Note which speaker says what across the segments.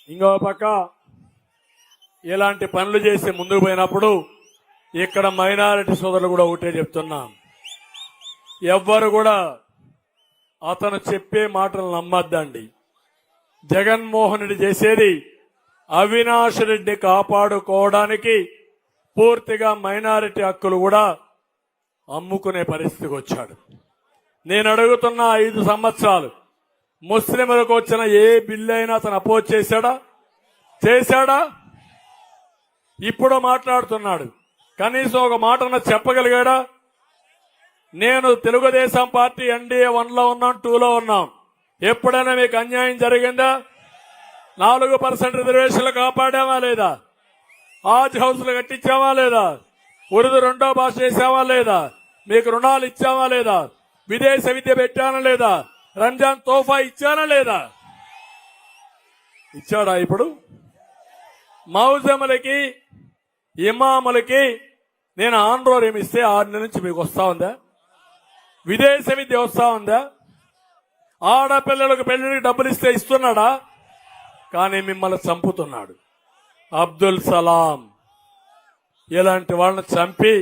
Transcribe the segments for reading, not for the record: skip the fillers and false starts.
Speaker 1: ఇంకో పక్క ఇలాంటి పనులు చేసి ముందుకు పోయినప్పుడు ఇక్కడ మైనారిటీ సోదరులు కూడా ఒకటే చెప్తున్నాం, ఎవ్వరు కూడా అతను చెప్పే మాటలు నమ్మద్దండి. జగన్మోహన్ రెడ్డి చేసేది అవినాష్ రెడ్డి కాపాడుకోవడానికి పూర్తిగా మైనారిటీ హక్కులు కూడా అమ్ముకునే పరిస్థితికి వచ్చాడు. నేను అడుగుతున్న 5 సంవత్సరాలు ముస్లింలకు వచ్చిన ఏ బిల్లు అయినా అతను అపోజ్ చేశాడా? ఇప్పుడు మాట్లాడుతున్నాడు, కనీసం ఒక మాటన చెప్పగలిగాడా? నేను తెలుగుదేశం పార్టీ ఎన్డీఏ 1లో ఉన్నాం, 2లో ఉన్నాం. ఎప్పుడైనా మీకు అన్యాయం జరిగిందా? 4% రిజర్వేషన్లు కాపాడామా లేదా? హాజ్ హౌస్లు కట్టించామా లేదా? ఉర్దూ 2వ భాష చేశామా లేదా? మీకు రుణాలు ఇచ్చామా లేదా? విదేశ విద్య పెట్టానా లేదా? రంజాన్ తోఫా ఇచ్చానా లేదా? ఇచ్చాడా? ఇప్పుడు మౌజములకి ఇమాములకి నేను ఆంధ్రోరేమి ఇస్తే 6 నెలల నుంచి మీకు వస్తా ఉందా? విదేశ విద్య వస్తా ఉందా? ఆడపిల్లలకు పెళ్లికి డబ్బులు ఇస్తే ఇస్తున్నాడా? కానీ మిమ్మల్ని చంపుతున్నాడు. అబ్దుల్ సలాం ఇలాంటి వాళ్ళని చంపి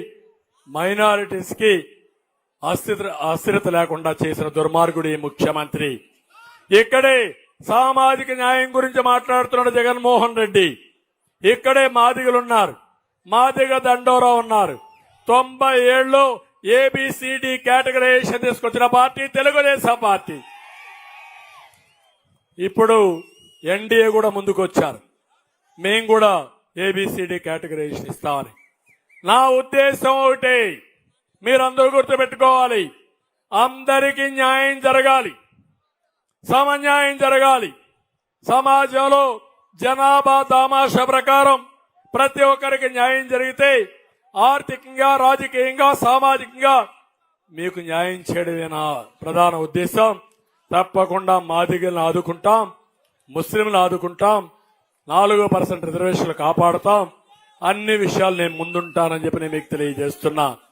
Speaker 1: మైనారిటీస్ కి అస్థిరత లేకుండా చేసిన దుర్మార్గుడు ఈ ముఖ్యమంత్రి. ఇక్కడే సామాజిక న్యాయం గురించి మాట్లాడుతున్నాడు జగన్మోహన్ రెడ్డి. ఇక్కడే మాదిగలున్నారు, మాదిగ దండోరా ఉన్నారు. 97లో ఏబిసిడి కేటగరైజేషన్ తీసుకొచ్చిన పార్టీ తెలుగుదేశం పార్టీ. ఇప్పుడు ఎన్డీఏ కూడా ముందుకు వచ్చారు, మేం కూడా ఏబిసిడి కేటగరైజేషన్ ఇస్తామని. నా ఉద్దేశం ఒకటే, మీరందరూ గుర్తుపెట్టుకోవాలి, అందరికీ న్యాయం జరగాలి, సమన్యాయం జరగాలి. సమాజంలో జనాభా దామాషా ప్రకారం ప్రతి ఒక్కరికి న్యాయం జరిగితే ఆర్థికంగా, రాజకీయంగా, సామాజికంగా మీకు న్యాయం చేయడమే నా ప్రధాన ఉద్దేశం. తప్పకుండా మాదిగలను ఆదుకుంటాం, ముస్లింలను ఆదుకుంటాం, 4% రిజర్వేషన్లు కాపాడుతాం. అన్ని విషయాలు నేను ముందుంటానని చెప్పి నేను మీకు తెలియజేస్తున్నా.